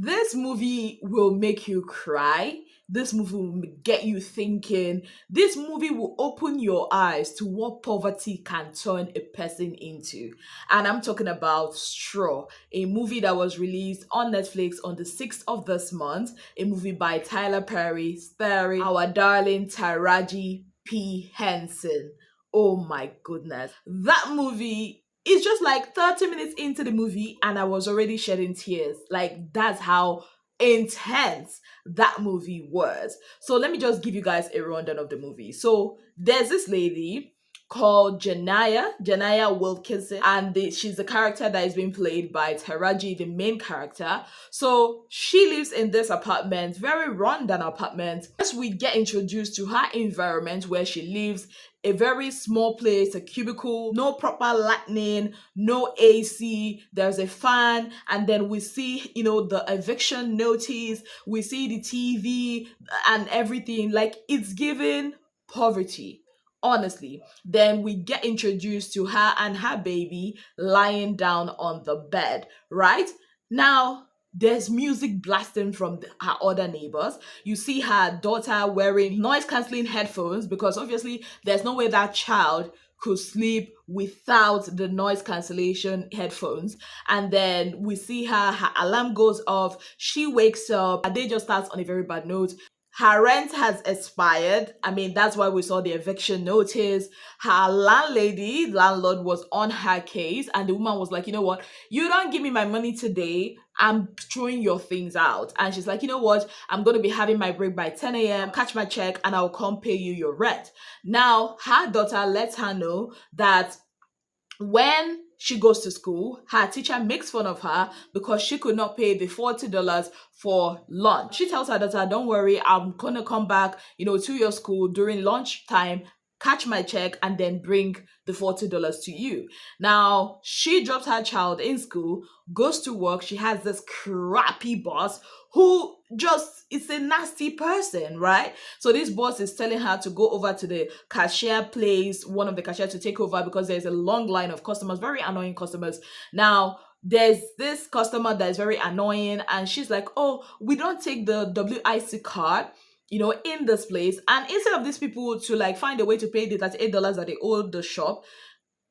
This movie will make you cry. This movie will get you thinking. This movie will open your eyes to what poverty can turn a person into. And I'm talking about Straw, a movie that was released on Netflix on the 6th of this month, a movie by Tyler Perry, starring our darling Taraji P. Henson. Oh my goodness. That movie is just like 30 minutes into the movie and I was already shedding tears. Like, that's how intense that movie was. So let me just give you guys a rundown of the movie. So there's this lady called Janaya Wilkinson, and she's the character that is being played by Taraji, the main character. So she lives in this apartment, very rundown apartment. As we get introduced to her environment where she lives, a very small place, a cubicle, no proper lighting, no AC, there's a fan, and then we see, the eviction notice, we see the TV and everything. Like, it's given poverty, honestly. Then we get introduced to her and her baby lying down on the bed, right? Now, there's music blasting from her other neighbors. You see her daughter wearing noise cancelling headphones because obviously there's no way that child could sleep without the noise cancellation headphones. And then we see her alarm goes off, she wakes up, her day just starts on a very bad note. Her rent has expired. I mean, that's why we saw the eviction notice. Her landlord was on her case, and the woman was like, you know what? You don't give me my money today, I'm throwing your things out. And she's like, you know what? I'm going to be having my break by 10 a.m., catch my check, and I'll come pay you your rent. Now, her daughter lets her know that when she goes to school, her teacher makes fun of her because she could not pay the $40 for lunch. She tells her daughter, don't worry, I'm gonna come back, to your school during lunchtime, catch my check, and then bring the $40 to you. Now, she drops her child in school, goes to work. She has this crappy boss who just is a nasty person, right? So this boss is telling her to go over to the cashier place, one of the cashiers to take over because there's a long line of customers, very annoying customers. Now, there's this customer that is very annoying and she's like, oh, we don't take the WIC card, in this place. And instead of these people to like find a way to pay the $38 that they owe the shop,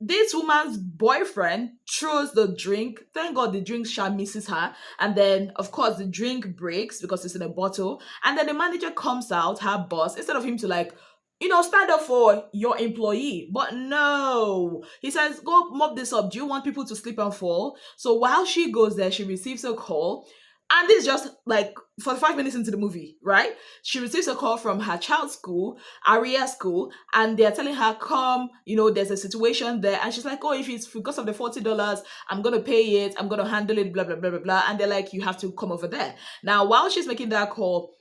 this woman's boyfriend throws the drink. Thank God the drink sha misses her. And then, of course, the drink breaks because it's in a bottle. And then the manager comes out, her boss, instead of him to like, stand up for your employee. But no, he says, go mop this up. Do you want people to slip and fall? So while she goes there, she receives a call. And this is just like 45 minutes into the movie, right? She receives a call from her child's school, Aria school, and they're telling her, come, there's a situation there. And she's like, oh, if it's because of the $40, I'm going to pay it. I'm going to handle it, blah, blah, blah, blah, blah. And they're like, you have to come over there. Now, while she's making that call,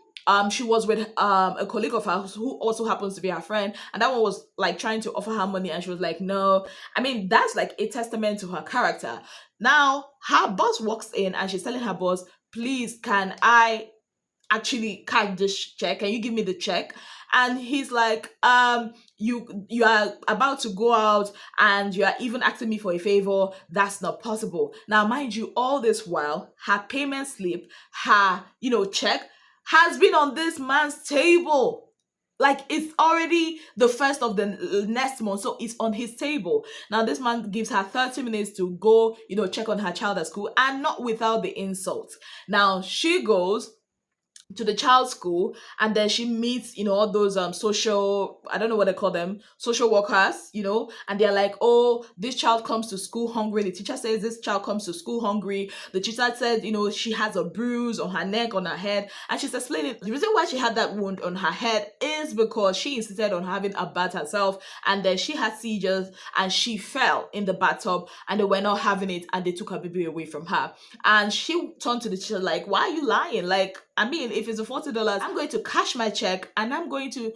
she was with a colleague of hers who also happens to be her friend, and that one was like trying to offer her money, and she was like, no. I mean, that's like a testament to her character. Now, her boss walks in and she's telling her boss, please, can I actually cash this check? Can you give me the check? And he's like, you are about to go out and you are even asking me for a favor. That's not possible. Now, mind you, all this while, her payment slip, her, check has been on this man's table. Like, it's already the first of the next month, so it's on his table. Now, this man gives her 30 minutes to go, check on her child at school, and not without the insults. Now, she goes to the child's school and then she meets all those social, I don't know what they call them, social workers, and they're like, oh, this child comes to school hungry. The teacher says this child comes to school hungry. The teacher said she has a bruise on her neck, on her head, and she's explaining the reason why she had that wound on her head is because she insisted on having a bath herself, and then she had seizures and she fell in the bathtub and they were not having it and they took her baby away from her. And she turned to the teacher like, why are you lying? Like, I mean, if it's a $40, I'm going to cash my check and I'm going to,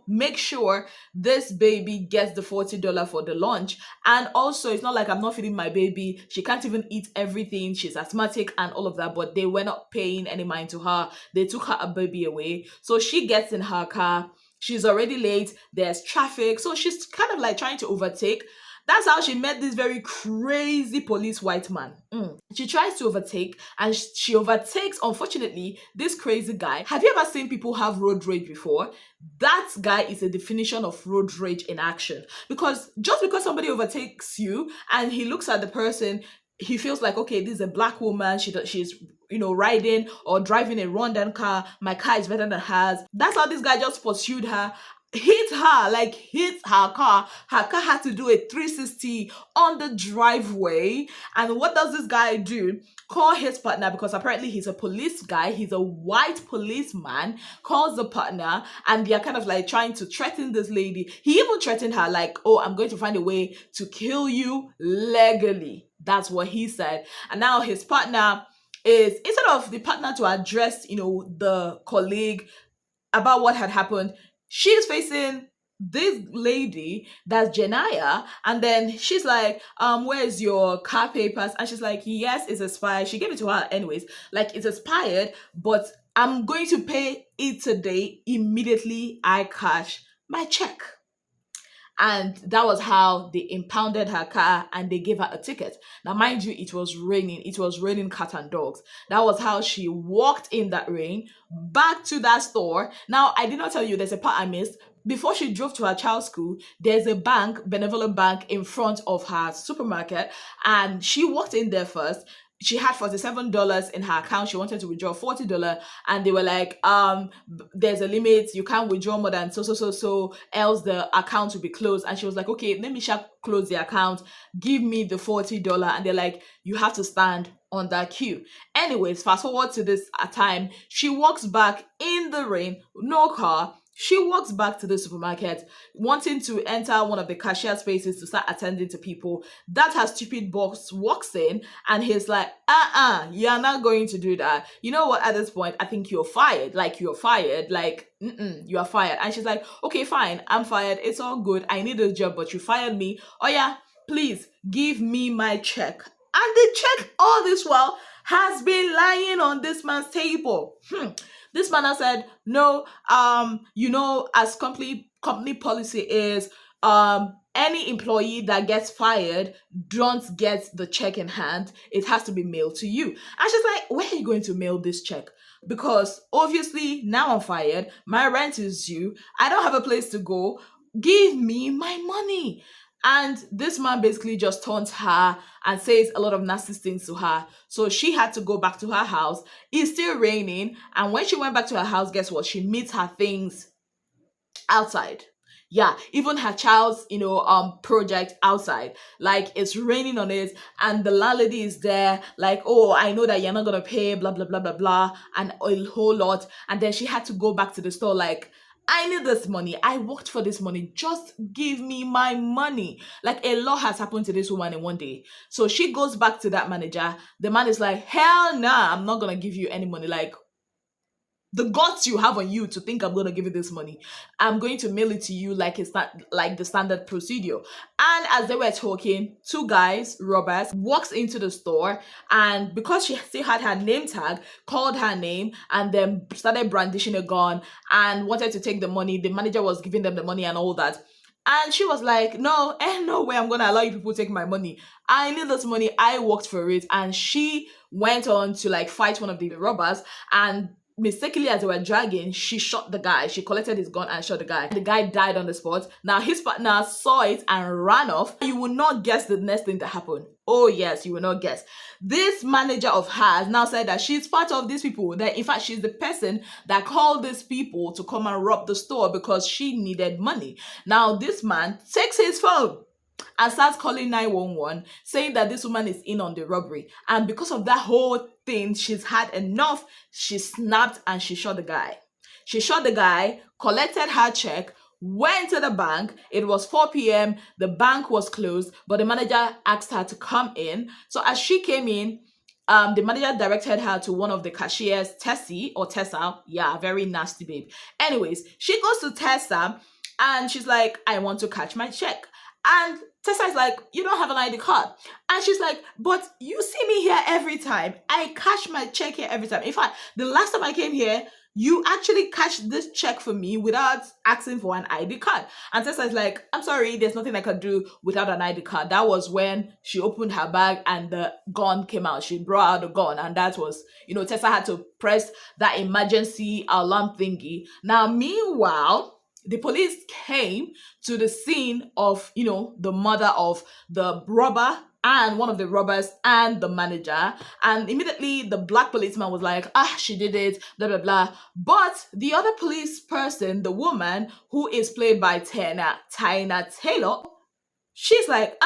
make sure this baby gets the $40 for the lunch. And also, it's not like I'm not feeding my baby. She can't even eat everything. She's asthmatic and all of that, but they were not paying any mind to her. They took her baby away. So she gets in her car. She's already late. There's traffic. So she's kind of like trying to overtake. That's how she met this very crazy police white man. She tries to overtake, and she overtakes, unfortunately, this crazy guy. Have you ever seen people have road rage before? That guy is a definition of road rage in action. Because just because somebody overtakes you and he looks at the person, he feels like, okay, this is a black woman. She's riding or driving a rundown car. My car is better than hers. That's how this guy just pursued her, hit her, like hit her car. Her car had to do a 360 on the driveway. And what does this guy do? Call his partner, because apparently he's a police guy, he's a white policeman. Calls the partner, and they're kind of like trying to threaten this lady. He even threatened her like, oh, I'm going to find a way to kill you legally. That's what he said. And now his partner is, instead of the partner to address the colleague about what had happened, she's facing this lady that's Janaya, and then she's like, where's your car papers? And she's like, yes, it's expired. She gave it to her anyways, like, it's expired, but I'm going to pay it today. Immediately I cash my check. And that was how they impounded her car and they gave her a ticket. Now, mind you, it was raining. It was raining cat and dogs. That was how she walked in that rain back to that store. Now, I did not tell you, there's a part I missed. Before she drove to her child's school, there's a bank, Benevolent Bank, in front of her supermarket. And she walked in there first. She had $47 in her account. She wanted to withdraw $40, and they were like, there's a limit. You can't withdraw more than so, else the account will be closed. And she was like, okay, let me close the account. Give me the $40. And they're like, you have to stand on that queue. Anyways, fast forward to this time. She walks back in the rain, no car. She walks back to the supermarket, wanting to enter one of the cashier spaces to start attending to people. That her stupid boss walks in, and he's like, you're not going to do that. You know what, at this point, I think you're fired. Like, you're fired. Like, you are fired. And she's like, okay, fine, I'm fired. It's all good. I need a job, but you fired me. Oh yeah, please give me my check. And the check all this while has been lying on this man's table. This man has said, no, as company policy is, any employee that gets fired don't get the check in hand. It has to be mailed to you. And she's like, where are you going to mail this check? Because obviously now I'm fired. My rent is due. I don't have a place to go. Give me my money. And this man basically just taunts her and says a lot of nasty things to her. So she had to go back to her house. It's still raining. And when she went back to her house, guess what? She meets her things outside. Yeah, even her child's, project outside. Like, it's raining on it, and the landlady is there, like, oh, I know that you're not gonna pay, blah, blah, blah, blah, blah, and a whole lot. And then she had to go back to the store, like, I need this money. I worked for this money. Just give me my money. Like, a lot has happened to this woman in one day. So she goes back to that manager. The man is like, hell nah, I'm not gonna give you any money. Like, the guts you have on you to think I'm going to give you this money. I'm going to mail it to you like the standard procedure. And as they were talking, two guys, robbers, walks into the store, and because she still had her name tag, called her name and then started brandishing a gun and wanted to take the money. The manager was giving them the money and all that. And she was like, no, no way I'm going to allow you people to take my money. I need this money. I worked for it. And she went on to like fight one of the robbers, and mistakenly, as they were dragging, she shot the guy. She collected his gun and shot the guy. The guy died on the spot. Now, his partner saw it and ran off. You will not guess the next thing that happened. Oh, yes, you will not guess. This manager of hers now said that she's part of these people. That, in fact, she's the person that called these people to come and rob the store because she needed money. Now, this man takes his phone and starts calling 911, saying that this woman is in on the robbery. And because of that whole thing, she's had enough. She snapped and she shot the guy. She shot the guy, collected her check, went to the bank. It was 4 p.m. The bank was closed, but the manager asked her to come in. So as she came in, the manager directed her to one of the cashiers, Tessie or Tessa. Yeah, very nasty babe. Anyways, she goes to Tessa and she's like, I want to catch my check. And Tessa is like, you don't have an ID card. And she's like, but you see me here every time. I cash my check here every time. In fact, the last time I came here, you actually cashed this check for me without asking for an ID card. And Tessa is like, I'm sorry, there's nothing I can do without an ID card. That was when she opened her bag and the gun came out. She brought out the gun, and that was, Tessa had to press that emergency alarm thingy. Now, meanwhile, the police came to the scene of, the mother of the robber and one of the robbers and the manager. And immediately the black policeman was like, she did it, blah, blah, blah. But the other police person, the woman who is played by Tina Taylor, she's like,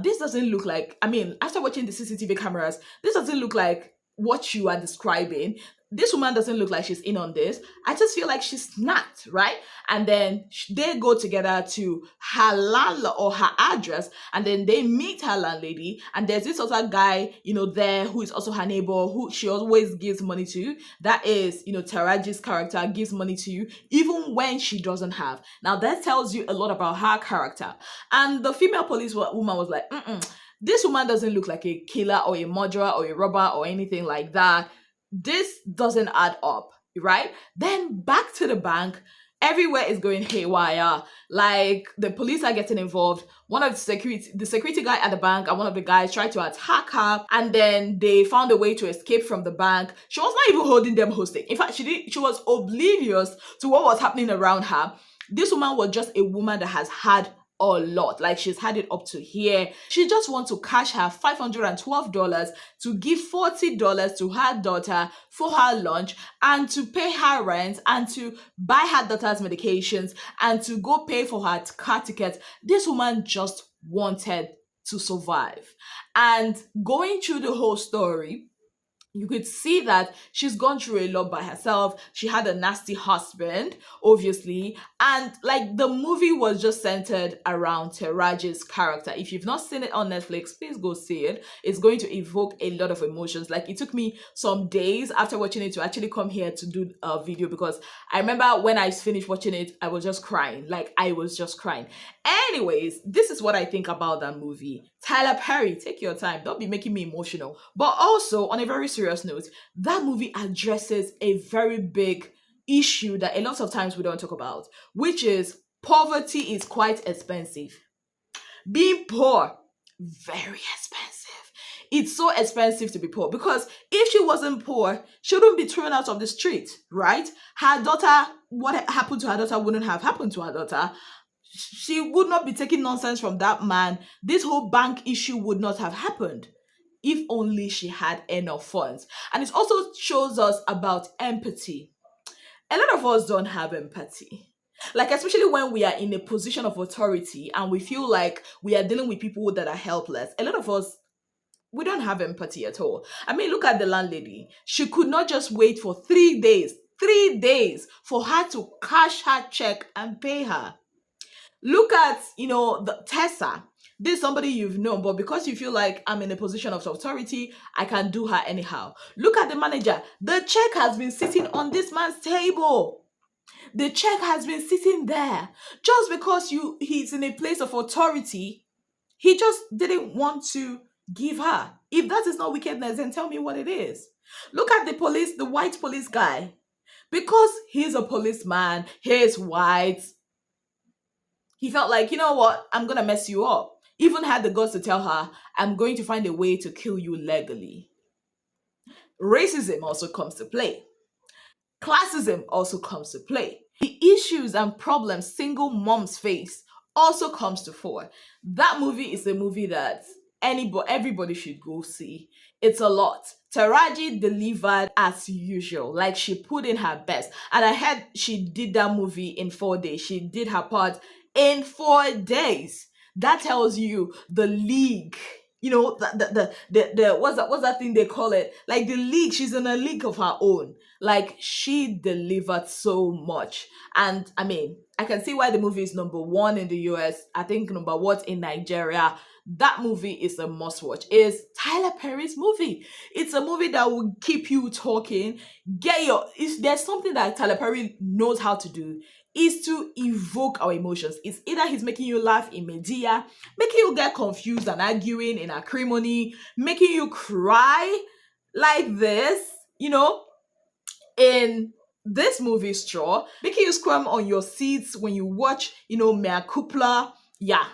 this doesn't look like, after watching the CCTV cameras, this doesn't look like what you are describing. This woman doesn't look like she's in on this. I just feel like she's not, right? And then they go together to her landlord or her address, and then they meet her landlady. And there's this other guy, there who is also her neighbor, who she always gives money to. That is, Taraji's character gives money to, even when she doesn't have. Now that tells you a lot about her character. And the female police woman was like, this woman doesn't look like a killer or a murderer or a robber or anything like that. This doesn't add up, right? Then back to the bank, everywhere is going haywire. Like, the police are getting involved. One of the security guy at the bank and one of the guys tried to attack her, and then they found a way to escape from the bank. She was not even holding them hostage. In fact, she was oblivious to what was happening around her. This woman was just a woman that has had a lot. Like, she's had it up to here. She just wants to cash her $512 to give $40 to her daughter for her lunch, and to pay her rent, and to buy her daughter's medications, and to go pay for her car ticket. This woman just wanted to survive. And going through the whole story, you could see that she's gone through a lot by herself. She had a nasty husband, obviously. And like, the movie was just centered around Taraji's character. If you've not seen it on Netflix, please go see it. It's going to evoke a lot of emotions. Like, it took me some days after watching it to actually come here to do a video, because I remember when I finished watching it, I was just crying. Like, I was just crying. Anyways, this is what I think about that movie. Tyler Perry, take your time. Don't be making me emotional. But also, on a very serious note, that movie addresses a very big issue that a lot of times we don't talk about, which is poverty is quite expensive. Being poor, very expensive. It's so expensive to be poor, because if she wasn't poor, she wouldn't be thrown out of the street, right? Her daughter, what happened to her daughter wouldn't have happened to her daughter. She would not be taking nonsense from that man. This whole bank issue would not have happened if only she had enough funds. And it also shows us about empathy. A lot of us don't have empathy. Like, especially when we are in a position of authority and we feel like we are dealing with people that are helpless. A lot of us, we don't have empathy at all. Look at the landlady. She could not just wait for 3 days, 3 days for her to cash her check and pay her. Look at, the Tessa. This is somebody you've known, but because you feel like I'm in a position of authority, I can do her anyhow. Look at the manager. The check has been sitting on this man's table. The check has been sitting there. Just because he's in a place of authority, he just didn't want to give her. If that is not wickedness, then tell me what it is. Look at the white police guy. Because he's a policeman, he's white, he felt like, you know what, I'm going to mess you up. Even had the guts to tell her, I'm going to find a way to kill you legally. Racism also comes to play. Classism also comes to play. The issues and problems single moms face also comes to fore. That movie is a movie that everybody should go see. It's a lot. Taraji delivered as usual. Like, she put in her best. And I heard she did that movie in 4 days. She did her part in 4 days. That tells you the league. The what's that thing they call it? Like, the league. She's in a league of her own. Like, she delivered so much. And I can see why the movie is number one in the US. I think number one in Nigeria. that movie is a must watch. It's Tyler Perry's movie. It's a movie that will keep you talking. If there's something that Tyler Perry knows how to do, is to evoke our emotions. It's either he's making you laugh in media, making you get confused and arguing in acrimony, making you cry like this, in this movie Straw, making you squirm on your seats when you watch, Mea Kupla. Yeah,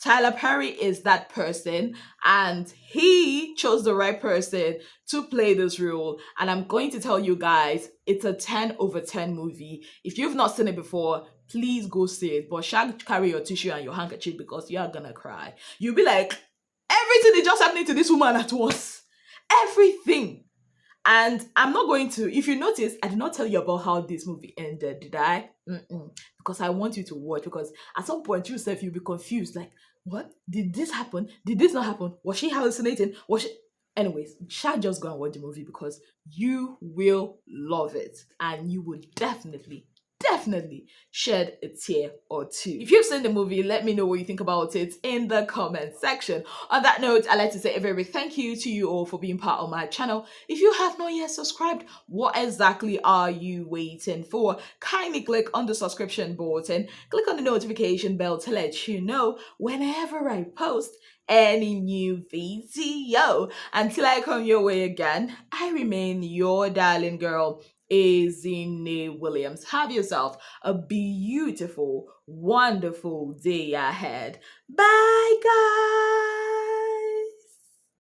Tyler Perry is that person, and he chose the right person to play this role. And I'm going to tell you guys, it's a 10 over 10 movie. If you've not seen it before, please go see it. But shag carry your tissue and your handkerchief because you are gonna cry. You'll be like, everything is just happening to this woman at once. Everything. And I'm not going to, if you notice, I did not tell you about how this movie ended, did I? Mm-mm. Because I want you to watch, because at some point yourself you'll be confused, like, what? Did this happen? Did this not happen? Was she hallucinating? Was she... Anyways, shall just go and watch the movie because you will love it and you will definitely shed a tear or two. If you've seen the movie, let me know what you think about it in the comment section. On that note, I'd like to say a very big thank you to you all for being part of my channel. If you have not yet subscribed, what exactly are you waiting for? Kindly click on the subscription button, click on the notification bell to let you know whenever I post any new video. Until I come your way again, I remain your darling girl, Azine Williams. Have yourself a beautiful, wonderful day ahead. Bye, guys.